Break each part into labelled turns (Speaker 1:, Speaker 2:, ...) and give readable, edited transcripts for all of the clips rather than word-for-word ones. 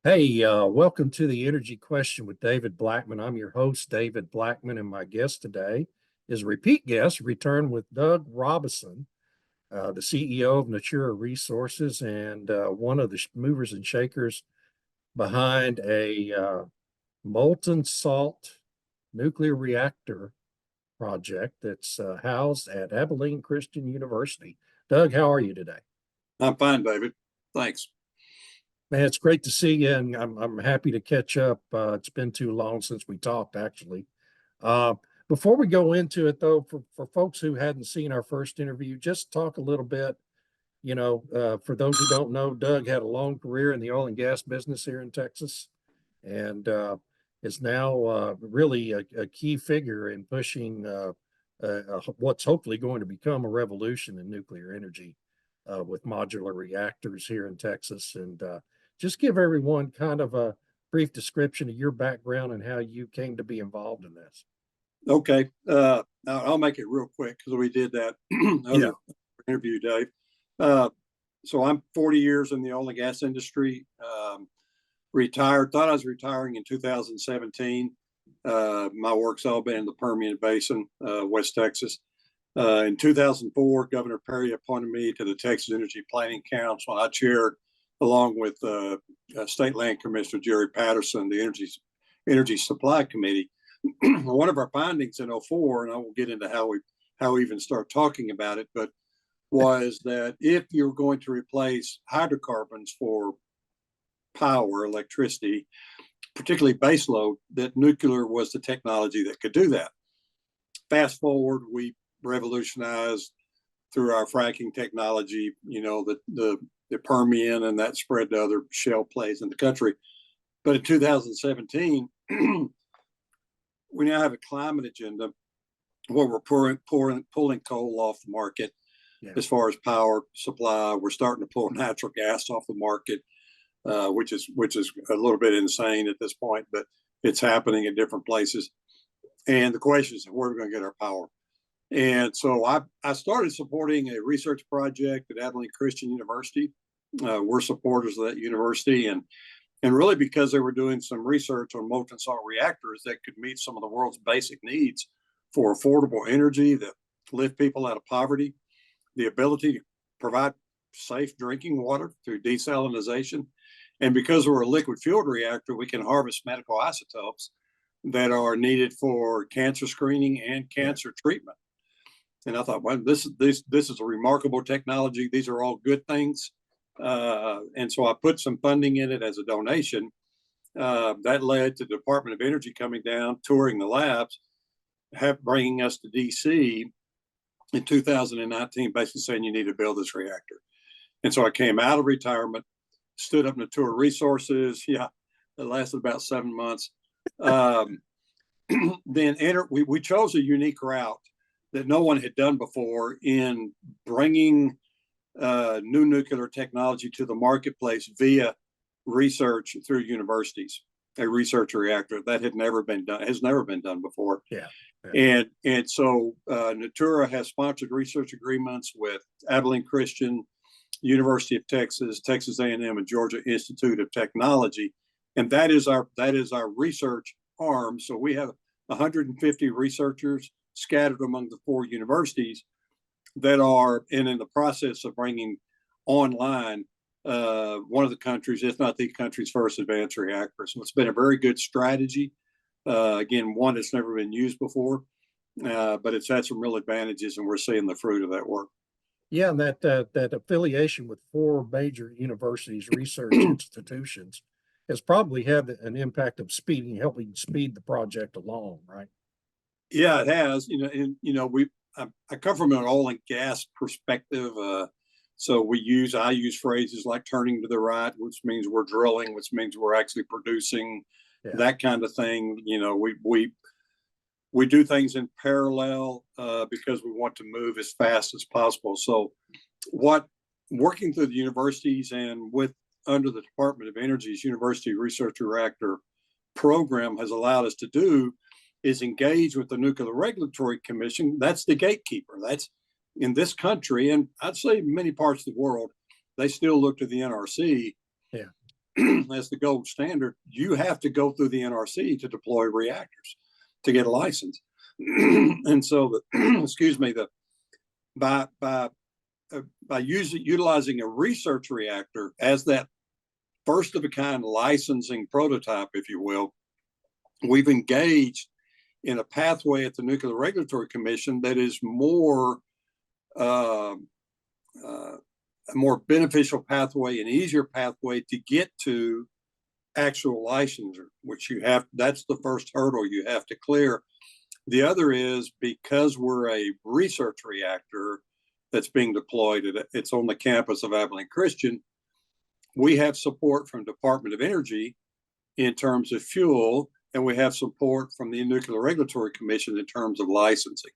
Speaker 1: Hey, welcome to the Energy Question with David Blackman. I'm your host, David Blackman, and my guest today is a repeat guest, return with Doug Robison, the CEO of Natura Resources and one of the movers and shakers behind a molten salt nuclear reactor project that's housed at Abilene Christian University. Doug, how are you today?
Speaker 2: I'm fine, David. Thanks.
Speaker 1: Man, it's great to see you, and I'm happy to catch up. It's been too long since we talked, actually. Uh, Before we go into it, though, for folks who hadn't seen our first interview, just talk a little bit. For those who don't know, Doug had a long career in the oil and gas business here in Texas, and is now really a key figure in pushing what's hopefully going to become a revolution in nuclear energy with modular reactors here in Texas. And just give everyone kind of a brief description of your background and how you came to be involved in this.
Speaker 2: Okay. I'll make it real quick because we did that other interview, Dave. So I'm 40 years in the oil and gas industry. Retired, thought I was retiring in 2017. My work's all been in the Permian Basin, West Texas. In 2004, Governor Perry appointed me to the Texas Energy Planning Council. I chaired, along with State Land Commissioner Jerry Patterson, the Energy Supply Committee. One of our findings in '04, and I won't get into how we even start talking about it, but was that if you're going to replace hydrocarbons for power, electricity, particularly baseload, that nuclear was the technology that could do that. Fast forward, we revolutionized through our fracking technology, the Permian, and that spread to other shale plays in the country. But in 2017, we now have a climate agenda where we're pulling coal off the market. As far as power supply. We're starting to pull natural gas off the market, which is a little bit insane at this point, but it's happening in different places. And the question is, where are we going to get our power? And so I started supporting a research project at Abilene Christian University. We're supporters of that university, and really because they were doing some research on molten salt reactors that could meet some of the world's basic needs for affordable energy that lift people out of poverty, the ability to provide safe drinking water through desalination. And because we're a liquid fueled reactor, we can harvest medical isotopes that are needed for cancer screening and cancer treatment. And I thought, well, this is a remarkable technology. These are all good things. And so I put some funding in it as a donation. That led to the Department of Energy coming down, touring the labs, bringing us to DC in 2019, basically saying you need to build this reactor. And so I came out of retirement, stood up Natura Resources. Yeah, it lasted about 7 months. Then we chose a unique route that no one had done before in bringing new nuclear technology to the marketplace via research through universities. A research reactor that has never been done before.
Speaker 1: Yeah.
Speaker 2: And so Natura has sponsored research agreements with Abilene Christian, University of Texas, Texas A&M, and Georgia Institute of Technology, and that is our research arm. So we have 150 researchers scattered among the 4 universities that are in the process of bringing online one of the countries, if not the country's first advanced reactor. So it's been a very good strategy. Again, one that's never been used before, but it's had some real advantages, and we're seeing the fruit of that work.
Speaker 1: Yeah, and that affiliation with 4 major universities, research institutions, has probably had an impact of helping speed the project along, right?
Speaker 2: Yeah, it has. I come from an oil and gas perspective, so I use phrases like turning to the right, which means we're drilling, which means we're actually producing, that kind of thing. We do things in parallel because we want to move as fast as possible. So working through the universities and under the Department of Energy's University Research Reactor program has allowed us to do is engage with the Nuclear Regulatory Commission. That's the gatekeeper. That's in this country, and I'd say many parts of the world, they still look to the NRC as the gold standard, you have to go through the NRC to deploy reactors to get a license. And so, excuse me, by utilizing a research reactor as that first of a kind licensing prototype, if you will, we've engaged in a pathway at the Nuclear Regulatory Commission that is a more beneficial pathway, an easier pathway to get to actual licensure, which that's the first hurdle you have to clear. The other is, because we're a research reactor that's being deployed, it's on the campus of Abilene Christian, we have support from Department of Energy in terms of fuel, and we have support from the Nuclear Regulatory Commission in terms of licensing.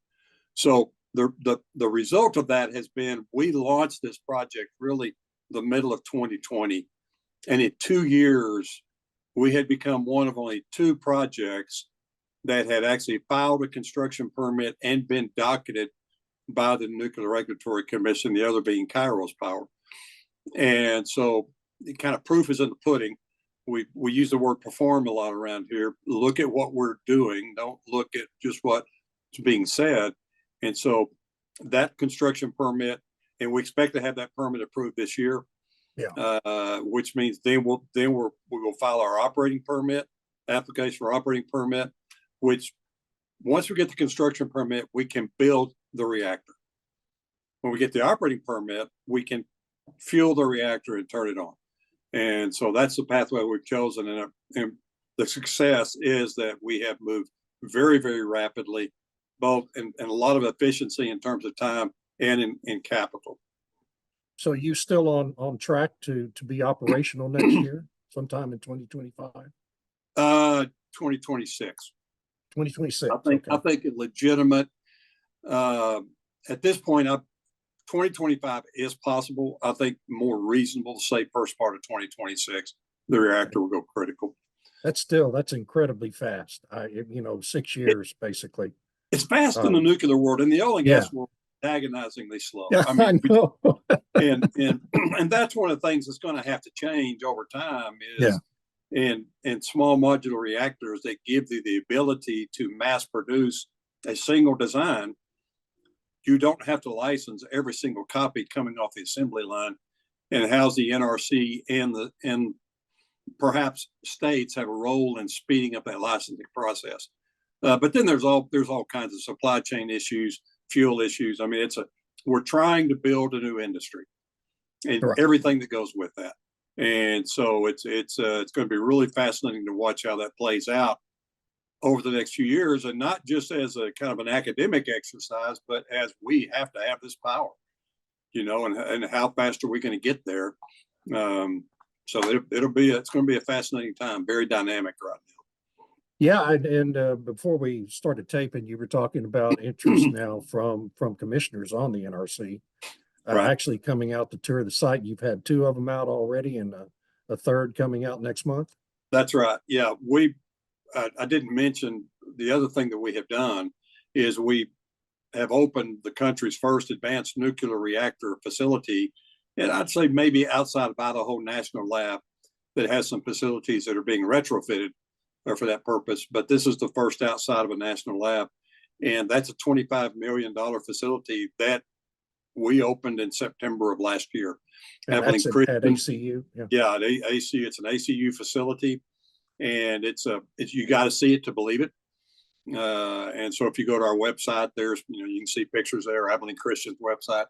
Speaker 2: So the result of that has been, we launched this project really the middle of 2020, and in 2 years we had become one of only 2 projects that had actually filed a construction permit and been docketed by the Nuclear Regulatory Commission, the other being Kairos Power. And so the kind of proof is in the pudding. We use the word perform a lot around here. Look at what we're doing. Don't look at just what's being said. And so that construction permit, and we expect to have that permit approved this year. Yeah. Which means we will file our operating permit, application for operating permit, which once we get the construction permit, we can build the reactor. When we get the operating permit, we can fuel the reactor and turn it on. And so that's the pathway we've chosen. And the success is that we have moved very, very rapidly, both in a lot of efficiency in terms of time and in capital.
Speaker 1: So you still on track to be operational next year, sometime in 2025?
Speaker 2: 2026.
Speaker 1: 2026.
Speaker 2: I think a legitimate, at this point, 2025 is possible. I think more reasonable to say first part of 2026, the reactor will go critical.
Speaker 1: That's incredibly fast. 6 years basically.
Speaker 2: It's fast in the nuclear world. In the oil and gas world, agonizingly slow.
Speaker 1: Yeah, I know.
Speaker 2: and that's one of the things that's going to have to change over time is in small modular reactors that give you the ability to mass produce a single design. You don't have to license every single copy coming off the assembly line, and how's the NRC and perhaps states have a role in speeding up that licensing process. But then there's all kinds of supply chain issues, fuel issues. I mean, we're trying to build a new industry and everything that goes with that. And so it's going to be really fascinating to watch how that plays out over the next few years, and not just as a kind of an academic exercise, but as we have to have this power, and how fast are we going to get there? So it's going to be a fascinating time, very dynamic right now.
Speaker 1: Yeah, and before we started taping, you were talking about interest now from commissioners on the NRC, actually coming out to tour the site. You've had 2 of them out already, and a third coming out next month.
Speaker 2: That's right. Yeah, I didn't mention the other thing that we have done is we have opened the country's first advanced nuclear reactor facility, and I'd say maybe outside of Idaho National Lab, that has some facilities that are being retrofitted for that purpose. But this is the first outside of a national lab, and that's a $25 million facility that we opened in September of last year.
Speaker 1: And that's at ACU.
Speaker 2: Yeah, at ACU. It's an ACU facility. And you got to see it to believe it. And so if you go to our website, there's, you can see pictures there, Abilene Christian's website.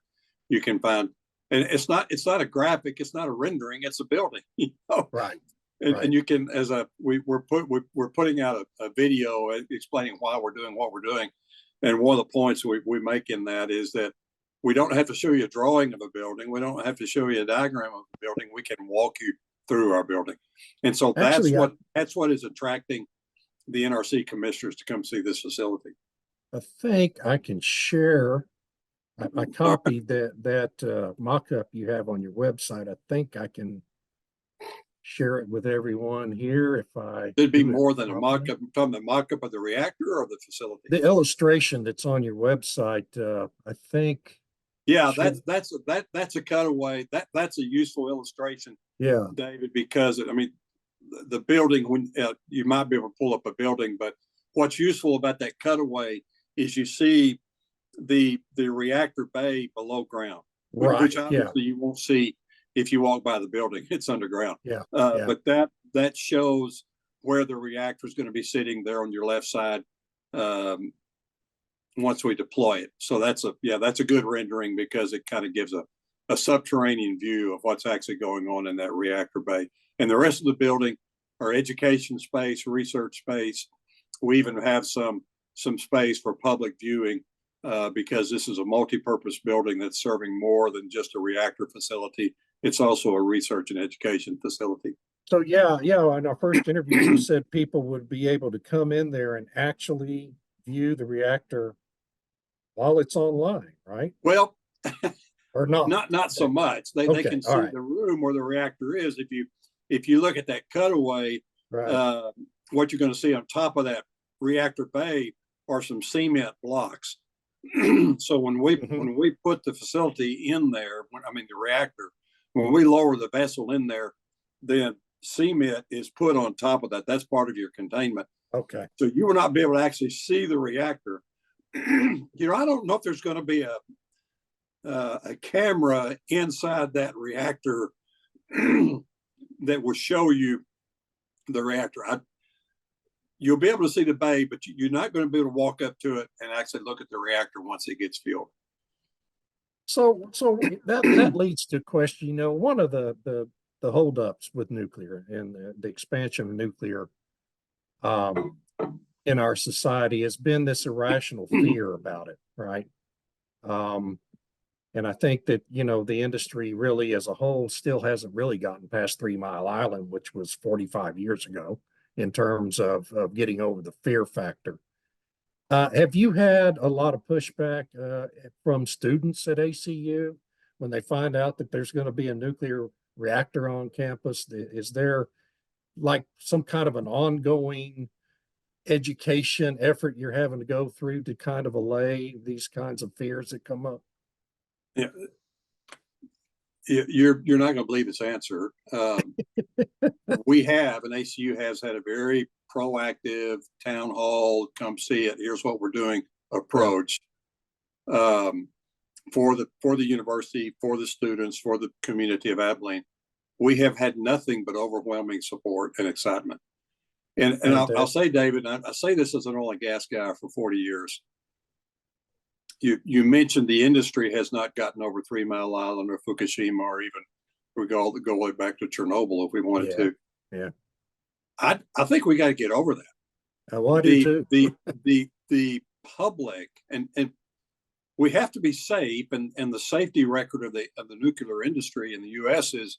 Speaker 2: You can find, and it's not a graphic, it's not a rendering, it's a building.
Speaker 1: Right.
Speaker 2: And you can, we're putting out a video explaining why we're doing what we're doing. And one of the points we make in that is that we don't have to show you a drawing of a building. We don't have to show you a diagram of a building. We can walk you through our building. And so that's what is attracting the NRC commissioners to come see this facility.
Speaker 1: I think I can share. I copied that mock-up you have on your website. I think I can share it with everyone here if I.
Speaker 2: It'd be more than a mock-up. From the mock-up of the reactor or the facility?
Speaker 1: The illustration that's on your website, I think.
Speaker 2: Yeah, that's a cutaway. That's a useful illustration.
Speaker 1: Yeah.
Speaker 2: David, because I mean, the building, when you might be able to pull up a building, but what's useful about that cutaway is you see the reactor bay below ground, which
Speaker 1: Right. Yeah.
Speaker 2: obviously you won't see if you walk by the building. It's underground.
Speaker 1: Yeah.
Speaker 2: But that shows where the reactor is going to be sitting there on your left side once we deploy it. So that's a good rendering because it kind of gives a subterranean view of what's actually going on in that reactor bay. And the rest of the building are education space, research space. We even have some space for public viewing because this is a multi-purpose building that's serving more than just a reactor facility. It's also a research and education facility.
Speaker 1: So yeah, in our first interviews, you said people would be able to come in there and actually view the reactor while it's online, right?
Speaker 2: Well,
Speaker 1: Or not?
Speaker 2: not so much. They can see the room where the reactor is. If you look at that cutaway,
Speaker 1: right.
Speaker 2: What you're going to see on top of that reactor bay are some cement blocks. So when we put the facility in there, the reactor, when we lower the vessel in there, then cement is put on top of that. That's part of your containment.
Speaker 1: Okay.
Speaker 2: So you will not be able to actually see the reactor. I don't know if there's going to be a camera inside that reactor that will show you the reactor. You'll be able to see the bay, but you're not going to be able to walk up to it and actually look at the reactor once it gets filled.
Speaker 1: So that leads to a question. One of the holdups with nuclear and the expansion of nuclear in our society has been this irrational fear about it, right? And I think that, the industry really as a whole still hasn't really gotten past 3 Mile Island, which was 45 years ago, in terms of getting over the fear factor. Have you had a lot of pushback from students at ACU when they find out that there's going to be a nuclear reactor on campus? Is there like some kind of an ongoing education effort you're having to go through to kind of allay these kinds of fears that come up?
Speaker 2: Yeah, you're not going to believe this answer. We have, and ACU has had a very proactive town hall, come see it, here's what we're doing approach for the university, for the students, for the community of Abilene. We have had nothing but overwhelming support and excitement. And I'll say, David, I say this as an oil and gas guy for 40 years. You mentioned the industry has not gotten over 3 Mile Island or Fukushima, or even we go all the way back to Chernobyl if we wanted to.
Speaker 1: Yeah.
Speaker 2: I think we got to get over that.
Speaker 1: Well, I do too.
Speaker 2: the public and we have to be safe, and the safety record of the nuclear industry in the U.S. is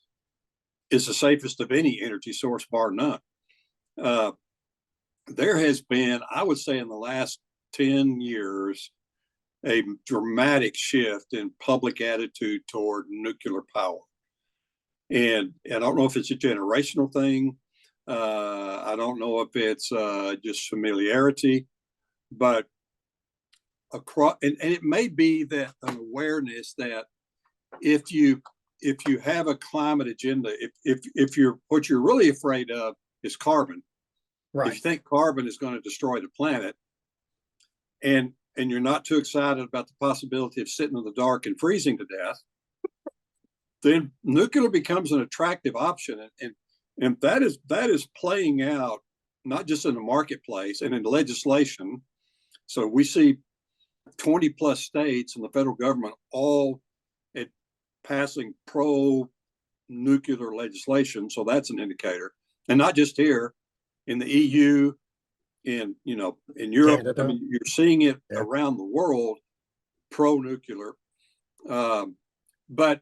Speaker 2: the safest of any energy source, bar none. There has been, I would say, in the last 10 years, a dramatic shift in public attitude toward nuclear power. And I don't know if it's a generational thing. I don't know if it's just familiarity, but across, and it may be that an awareness that if you have a climate agenda, if you're, what you're really afraid of is carbon.
Speaker 1: Right.
Speaker 2: If you think carbon is going to destroy the planet, and you're not too excited about the possibility of sitting in the dark and freezing to death, then nuclear becomes an attractive option. And that is playing out not just in the marketplace and in the legislation. So we see 20 plus states and the federal government all passing pro nuclear legislation. So that's an indicator. And not just here, in the EU, in Europe. Canada. I mean, you're seeing it around the world, pro nuclear. But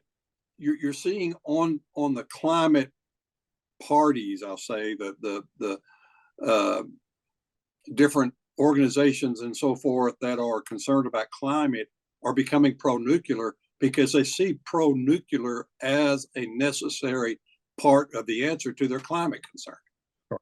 Speaker 2: you're seeing on the climate parties, I'll say, the different organizations and so forth that are concerned about climate are becoming pro-nuclear because they see pro-nuclear as a necessary part of the answer to their climate concern. Sure.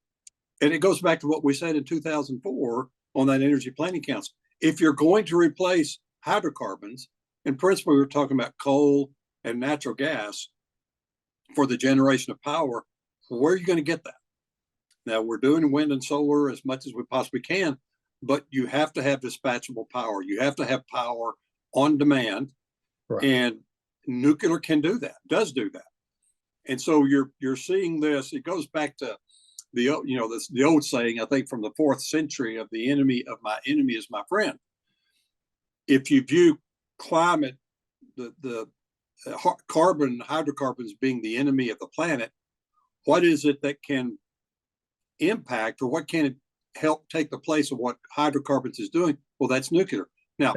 Speaker 2: And it goes back to what we said in 2004 on that Energy Planning Council. If you're going to replace hydrocarbons, and principally we're talking about coal and natural gas, for the generation of power, where are you going to get that? Now, we're doing wind and solar as much as we possibly can, but you have to have dispatchable power. You have to have power on demand,
Speaker 1: Right.
Speaker 2: and nuclear can do that, does do that. And so you're seeing this. It goes back to the old saying, I think from the 4th century, of the enemy of my enemy is my friend. If you view climate, the carbon, hydrocarbons being the enemy of the planet, what is it that can impact, or what can it help take the place of what hydrocarbons is doing? Well, that's nuclear. Now,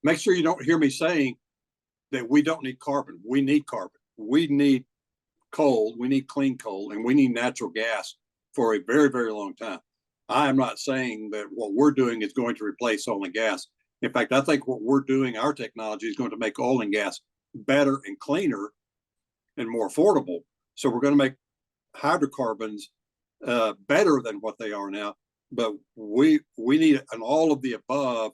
Speaker 2: make sure you don't hear me saying that we don't need carbon. We need carbon. We need coal. We need clean coal, and we need natural gas for a very, very long time. I am not saying that what we're doing is going to replace oil and gas. In fact, I think what we're doing, our technology, is going to make oil and gas better and cleaner and more affordable. So we're going to make hydrocarbons better than what they are now. But we need an all of the above.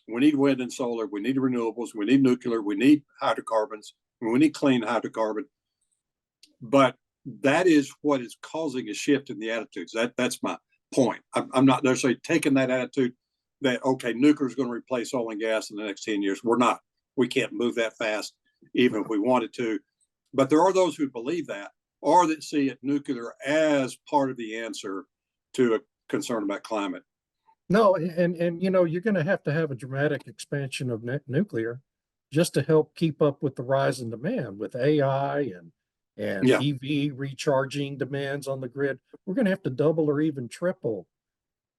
Speaker 2: We need wind and solar. We need renewables. We need nuclear. We need hydrocarbons. We need clean hydrocarbon. But that is what is causing a shift in the attitudes. That's my point. I'm not necessarily taking that attitude that, okay, nuclear is going to replace oil and gas in the next 10 years. We're not. We can't move that fast, even if we wanted to. But there are those who believe that, or that see it nuclear as part of the answer to a concern about climate.
Speaker 1: No, and you're going to have a dramatic expansion of nuclear just to help keep up with the rise in demand with AI and EV recharging demands on the grid. We're going to have to double or even triple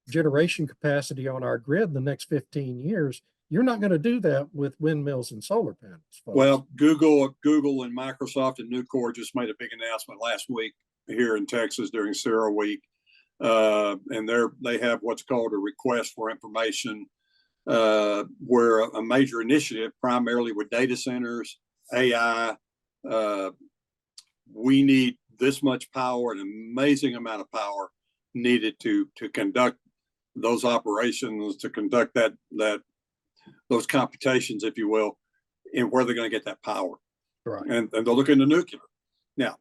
Speaker 1: generation capacity on our grid in the next 15 years. You're not going to do that with windmills and solar panels, folks. Well,
Speaker 2: Google and Microsoft and Nucor just made a big announcement last week here in Texas during CERA Week. And they have what's called a request for information, where a major initiative, primarily with data centers, AI, we need this much power, an amazing amount of power needed to conduct those operations, to conduct those computations, if you will, and where they're going to get that power.
Speaker 1: Right.
Speaker 2: And they'll look into nuclear. Now,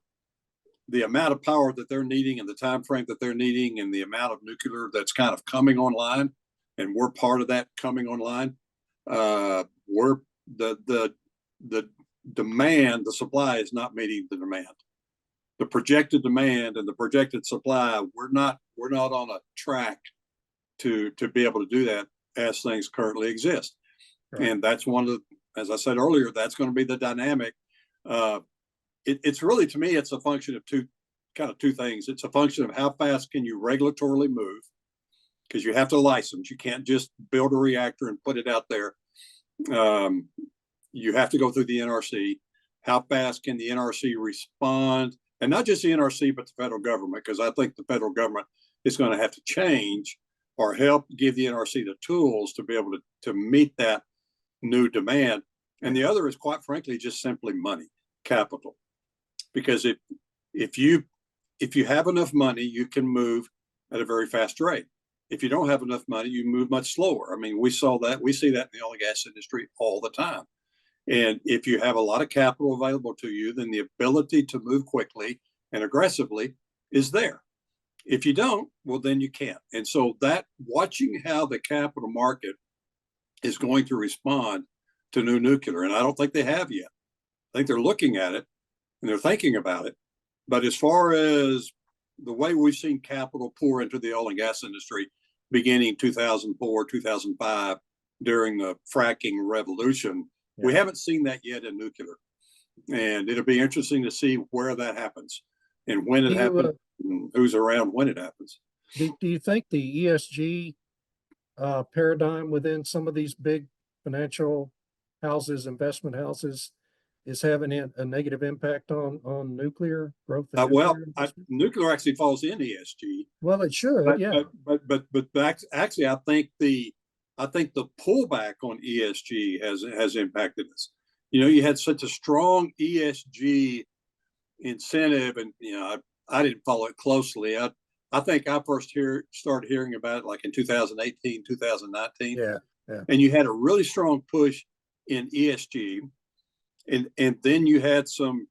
Speaker 2: the amount of power that they're needing and the time frame that they're needing and the amount of nuclear that's kind of coming online, and we're part of that coming online, we're the demand, the supply is not meeting the demand. The projected demand and the projected supply, we're not on a track to be able to do that as things currently exist. Right. And that's one of the, as I said earlier, that's going to be the dynamic. It's really, to me, it's a function of two things. It's a function of how fast can you regulatorily move, because you have to license. You can't just build a reactor and put it out there. You have to go through the NRC. How fast can the NRC respond? And not just the NRC, but the federal government, because I think the federal government is going to have to change or help give the NRC the tools to be able to meet that new demand. And the other is, quite frankly, just simply money, capital. Because if you have enough money, you can move at a very fast rate. If you don't have enough money, you move much slower. I mean, we see that in the oil and gas industry all the time. And if you have a lot of capital available to you, then the ability to move quickly and aggressively is there. If you don't, well, then you can't. And so that, watching how the capital market is going to respond to new nuclear, and I don't think they have yet. I think they're looking at it and they're thinking about it. But as far as the way we've seen capital pour into the oil and gas industry beginning 2004, 2005, during the fracking revolution, we haven't seen that yet in nuclear. And it'll be interesting to see where that happens and when it happens, and who's around when it happens.
Speaker 1: Do you think the ESG paradigm within some of these big financial houses, investment houses, is having a negative impact on nuclear growth?
Speaker 2: Nuclear actually falls in ESG.
Speaker 1: Well, it should,
Speaker 2: but actually, I think the pullback on ESG has impacted us. You had such a strong ESG incentive, and I didn't follow it closely. I think I first started hearing about it like in 2018, 2019.
Speaker 1: Yeah.
Speaker 2: And you had a really strong push in ESG. And then you had some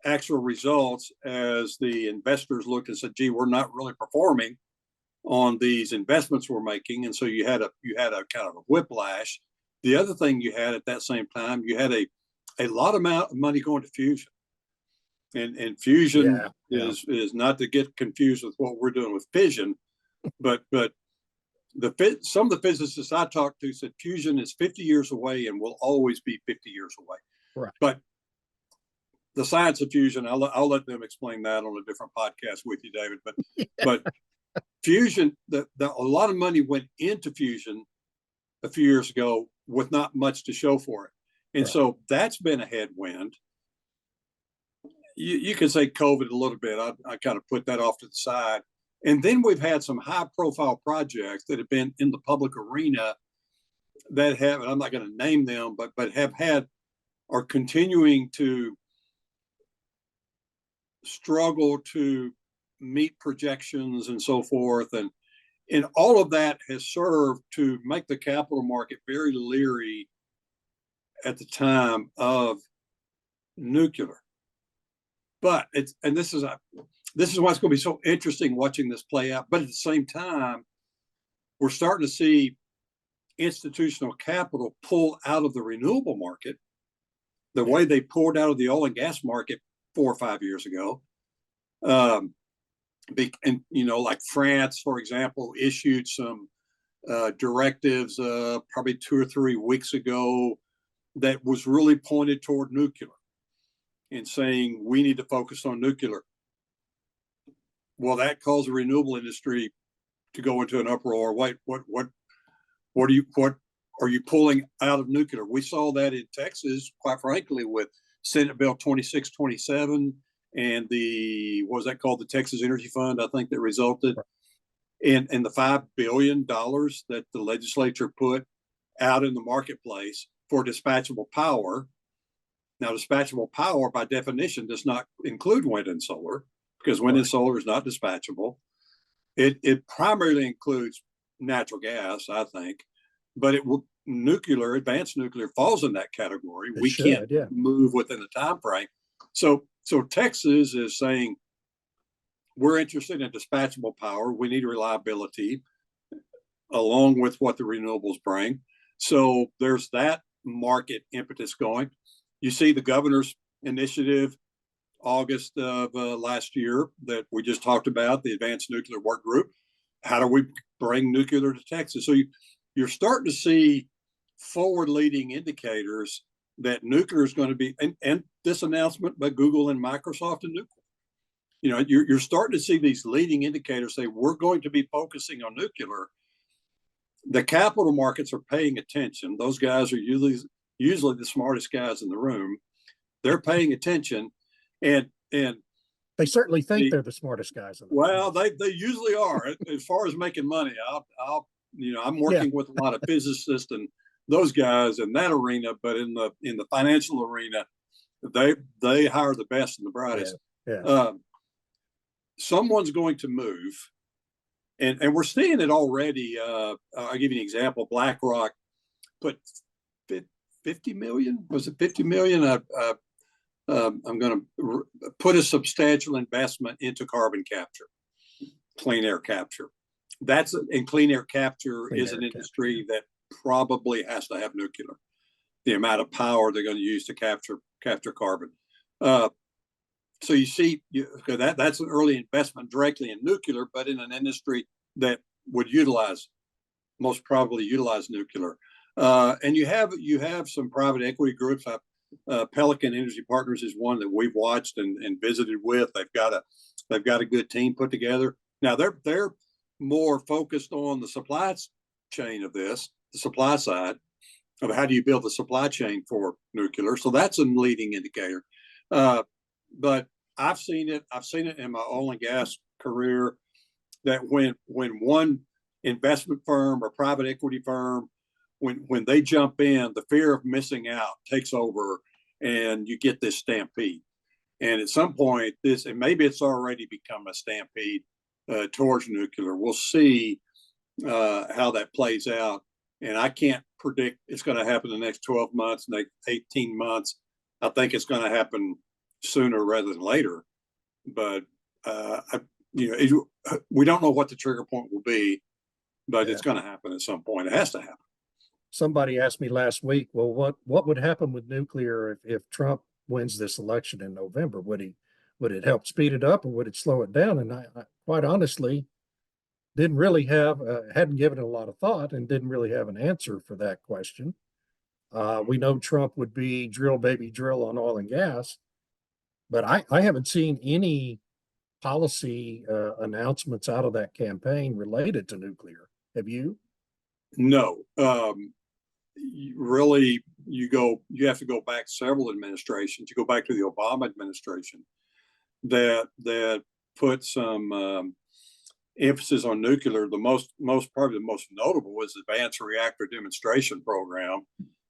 Speaker 2: actual results as the investors looked and said, gee, we're not really performing on these investments we're making. And so you had a kind of a whiplash. The other thing you had at that same time, you had a lot amount of money going to fusion. And fusion is not to get confused with what we're doing with fission, but some of the physicists I talked to said fusion is 50 years away and will always be 50 years away.
Speaker 1: Right.
Speaker 2: But the science of fusion, I'll let them explain that on a different podcast with you, David. But fusion, a lot of money went into fusion a few years ago with not much to show for it. And so that's been a headwind. You can say COVID a little bit. I kind of put that off to the side. And then we've had some high profile projects that have been in the public arena that have, and I'm not going to name them, but are continuing to struggle to meet projections and so forth. And all of that has served to make the capital market very leery at the time of nuclear. But this is why it's going to be so interesting watching this play out. But at the same time, we're starting to see institutional capital pull out of the renewable market the way they poured out of the oil and gas market 4 or 5 years ago. And like France, for example, issued some directives probably 2 or 3 weeks ago that was really pointed toward nuclear and saying we need to focus on nuclear. Well, that caused the renewable industry to go into an uproar. Wait, what are you pulling out of nuclear? We saw that in Texas, quite frankly, with Senate Bill 2627 and what was that called? The Texas Energy Fund, I think, that resulted in the $5 billion that the legislature put out in the marketplace for dispatchable power. Now, dispatchable power, by definition, does not include wind and solar, because wind and solar is not dispatchable. It primarily includes natural gas, I think, but advanced nuclear falls in that category. We can't move within the time frame. So Texas is saying we're interested in dispatchable power. We need reliability along with what the renewables bring. So there's that market impetus going. You see the governor's initiative, August of last year, that we just talked about, the Advanced Nuclear Work Group. How do we bring nuclear to Texas? So you're starting to see forward-leading indicators that nuclear is going to be, and this announcement by Google and Microsoft and nuclear. You're starting to see these leading indicators say we're going to be focusing on nuclear. The capital markets are paying attention. Those guys are usually the smartest guys in the room. They're paying attention, and
Speaker 1: they certainly think they're the smartest guys in the room.
Speaker 2: Well, they usually are. As far as making money, I'm working with a lot of physicists and those guys in that arena, but in the financial arena, they hire the best and the brightest. Someone's going to move, and we're seeing it already. I'll give you an example. BlackRock put 50 million. Was it 50 million? I'm going to put a substantial investment into carbon capture, clean air capture. Clean air capture is an industry that probably has to have nuclear. The amount of power they're going to use to capture carbon. So you see, that's an early investment directly in nuclear, but in an industry that would most probably utilize nuclear. And you have some private equity groups. Pelican Energy Partners is one that we've watched and visited with. They've got a good team put together. Now they're more focused on the supply chain of this, the supply side of how do you build the supply chain for nuclear. So that's a leading indicator. But I've seen it in my oil and gas career that when one investment firm or private equity firm, when they jump in, the fear of missing out takes over and you get this stampede. And at some point, and maybe it's already become a stampede towards nuclear. We'll see how that plays out. And I can't predict it's going to happen in the next 12 months, next 18 months. I think it's going to happen sooner rather than later. But we don't know what the trigger point will be, but it's going to happen at some point. It has to happen.
Speaker 1: Somebody asked me last week, well, what would happen with nuclear if Trump wins this election in November? Would it help speed it up or would it slow it down? And I quite honestly didn't really hadn't given it a lot of thought and didn't really have an answer for that question. We know Trump would be drill baby drill on oil and gas, but I haven't seen any policy announcements out of that campaign related to nuclear. Have you?
Speaker 2: No. Really, you have to go back several administrations. You go back to the Obama administration that put some emphasis on nuclear. Probably the most notable was the Advanced Reactor Demonstration Program,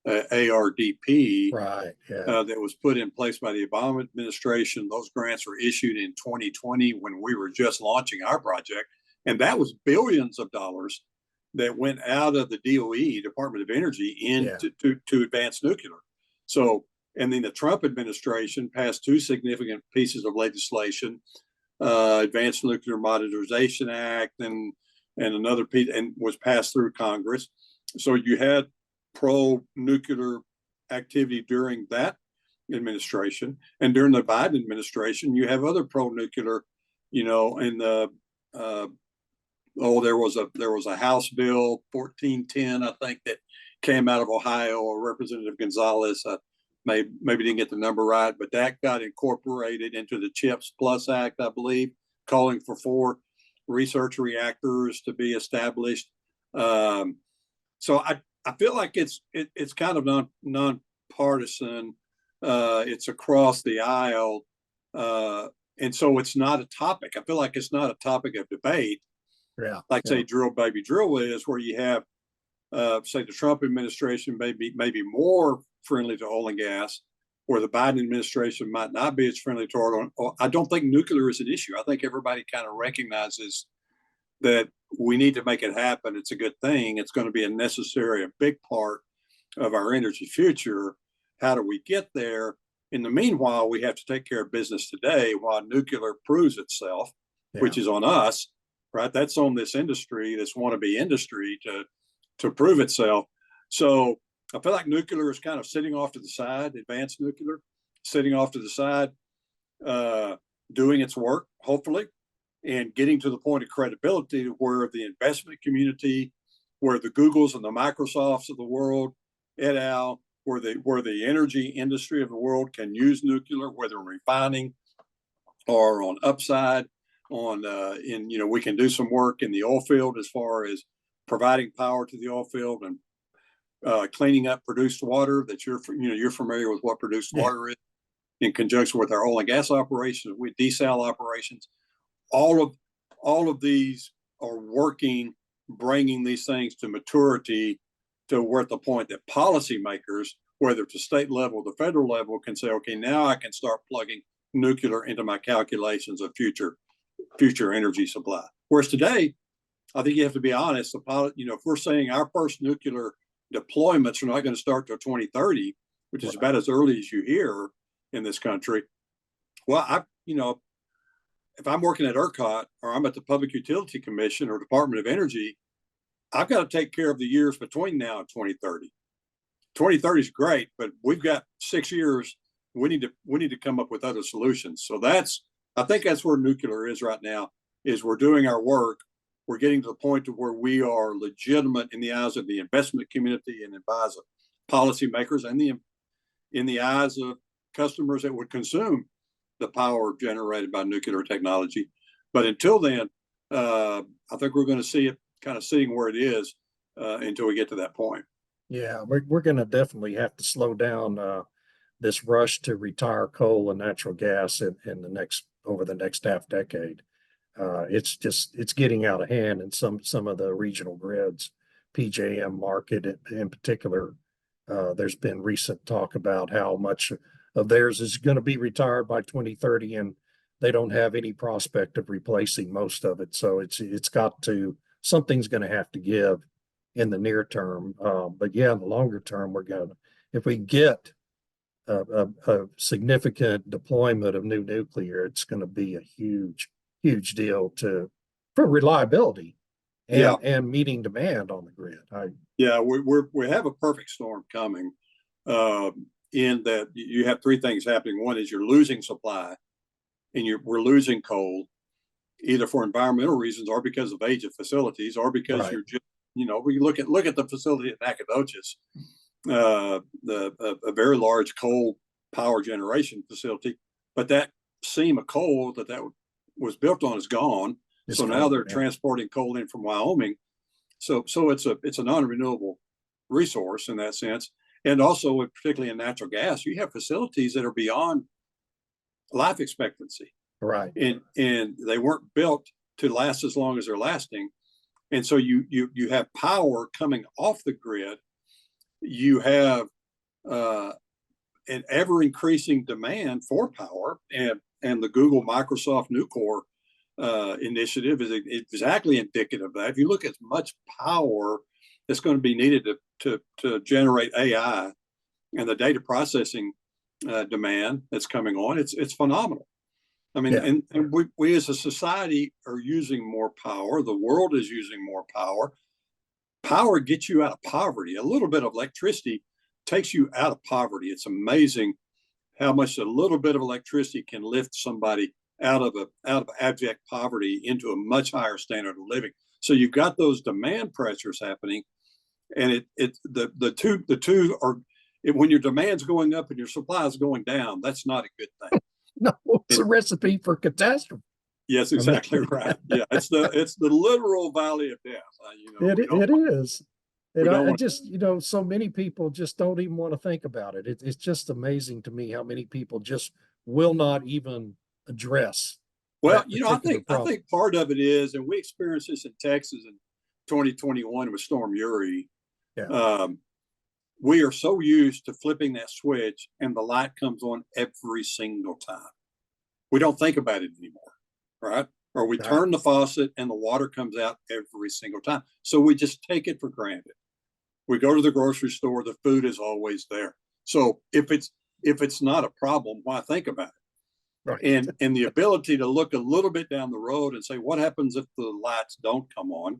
Speaker 2: ARDP,
Speaker 1: right? Yeah.
Speaker 2: That was put in place by the Obama administration. Those grants were issued in 2020 when we were just launching our project, and that was billions of dollars that went out of the DOE, Department of Energy, to advance nuclear. So, and then the Trump administration passed two significant pieces of legislation, Advanced Nuclear Modernization Act, and another piece, and was passed through Congress. So you had pro-nuclear activity during that administration, and during the Biden administration, you have other pro-nuclear, in the there was a House Bill 1410, I think, that came out of Ohio, or Representative Gonzalez. Maybe didn't get the number right, but that got incorporated into the CHIPS Plus Act, I believe, calling for 4 research reactors to be established. So I feel like it's kind of nonpartisan. It's across the aisle, and so it's not a topic. I feel like it's not a topic of debate.
Speaker 1: Yeah,
Speaker 2: say drill baby drill is, where you have say the Trump administration maybe more friendly to oil and gas, where the Biden administration might not be as friendly to oil. I don't think nuclear is an issue. I think everybody kind of recognizes that we need to make it happen. It's a good thing. It's going to be a big part of our energy future. How do we get there? In the meanwhile, we have to take care of business today while nuclear proves itself, which is on us, right? That's on this industry, this wannabe industry, to prove itself. So I feel like nuclear is kind of sitting off to the side, advanced nuclear, sitting off to the side, doing its work, hopefully, and getting to the point of credibility where the investment community, where the Googles and the Microsofts of the world, et al., where the energy industry of the world can use nuclear, whether in refining or on upside, we can do some work in the oil field as far as providing power to the oil field and cleaning up produced water. That you're familiar with what produced water is, in conjunction with our oil and gas operations, with desal operations. All of these are working, bringing these things to maturity, to we're at the point that policymakers, whether it's the state level or the federal level, can say, okay, now I can start plugging nuclear into my calculations of future energy supply. Whereas today, I think you have to be honest. If we're saying our first nuclear deployments are not going to start till 2030, which is about as early as you hear in this country. Well, if I'm working at ERCOT or I'm at the Public Utility Commission or Department of Energy, I've got to take care of the years between now and 2030. 2030 is great, but we've got 6 years. We need to come up with other solutions. So I think that's where nuclear is right now. Is we're doing our work. We're getting to the point to where we are legitimate in the eyes of the investment community and in the eyes of policymakers, and in the eyes of customers that would consume the power generated by nuclear technology. But until then, I think we're going to see it kind of sitting where it is until we get to that point.
Speaker 1: Yeah, we're going to definitely have to slow down this rush to retire coal and natural gas over the next half decade. It's getting out of hand in some of the regional grids, PJM market in particular. There's been recent talk about how much of theirs is going to be retired by 2030, and they don't have any prospect of replacing most of it. So something's going to have to give in the near term. But yeah, in the longer term, if we get a significant deployment of new nuclear, it's going to be a huge deal for reliability
Speaker 2: Yeah.
Speaker 1: and meeting demand on the grid.
Speaker 2: Yeah, we have a perfect storm coming, in that you have three things happening. One is you're losing supply, and we're losing coal, either for environmental reasons or because of age of facilities, or because
Speaker 1: Right.
Speaker 2: you're just, we look at the facility at Nacogdoches, a very large coal power generation facility, but that seam of coal that was built on is gone. So now they're transporting coal in from Wyoming. So it's a non-renewable resource in that sense. And also, particularly in natural gas, you have facilities that are beyond life expectancy.
Speaker 1: Right.
Speaker 2: And they weren't built to last as long as they're lasting. And so you have power coming off the grid. You have an ever increasing demand for power, and the Google Microsoft Nucor initiative is exactly indicative of that. If you look at much power that's going to be needed to generate AI and the data processing demand that's coming on, it's phenomenal. I mean,
Speaker 1: Yeah.
Speaker 2: and we as a society are using more power. The world is using more power. Power gets you out of poverty. A little bit of electricity takes you out of poverty. It's amazing how much a little bit of electricity can lift somebody out of abject poverty into a much higher standard of living. So you've got those demand pressures happening, and the two are, when your demand's going up and your supply is going down, that's not a good thing.
Speaker 1: No, it's a recipe for catastrophe.
Speaker 2: Yes, exactly right. Yeah, it's the literal valley of death.
Speaker 1: It is. And I just,
Speaker 2: to.
Speaker 1: so many people just don't even want to think about it. It's just amazing to me how many people just will not even address.
Speaker 2: Well, I think part of it is, and we experienced this in Texas in 2021 with Storm Uri.
Speaker 1: Yeah.
Speaker 2: We are so used to flipping that switch and the light comes on every single time. We don't think about it anymore, right? Or we turn the faucet and the water comes out every single time. So we just take it for granted. We go to the grocery store, the food is always there. So if it's not a problem, why think about it?
Speaker 1: Right.
Speaker 2: And the ability to look a little bit down the road and say, what happens if the lights don't come on?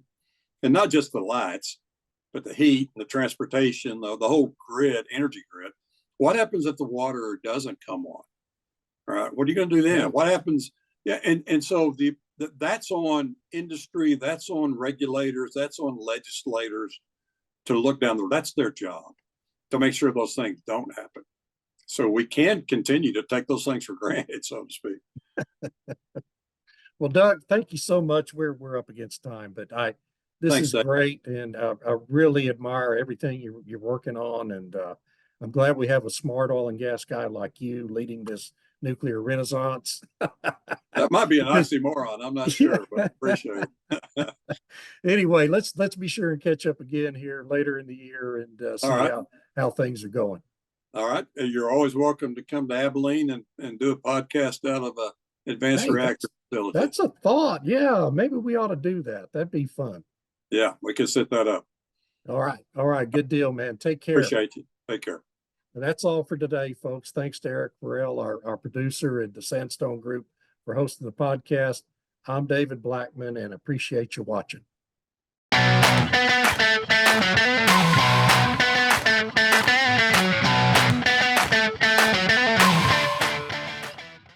Speaker 2: And not just the lights, but the heat, the transportation, the whole grid, energy grid. What happens if the water doesn't come on? All right, what are you going to do then? Yeah. What happens? Yeah, and so that's on industry, that's on regulators, that's on legislators to look down the road. That's their job, to make sure those things don't happen. So we can continue to take those things for granted, so to speak.
Speaker 1: Well, Doug, thank you so much. We're up against time, but this
Speaker 2: Thanks,
Speaker 1: is
Speaker 2: Dave.
Speaker 1: great, and I really admire everything you're working on, and I'm glad we have a smart oil and gas guy like you leading this nuclear renaissance.
Speaker 2: That might be an oxymoron. I'm not sure, but appreciate it.
Speaker 1: Anyway, let's be sure and catch up again here later in the year and see how things are going.
Speaker 2: All right. You're always welcome to come to Abilene and do a podcast out of a advanced reactor facility.
Speaker 1: That's a thought. Yeah, maybe we ought to do that. That'd be fun.
Speaker 2: Yeah, we can set that up.
Speaker 1: All right. All right. Good deal, man. Take care.
Speaker 2: Appreciate you. Take care.
Speaker 1: And that's all for today, folks. Thanks to Eric Burrell, our producer, and the Sandstone Group for hosting the podcast. I'm David Blackman, and appreciate you watching.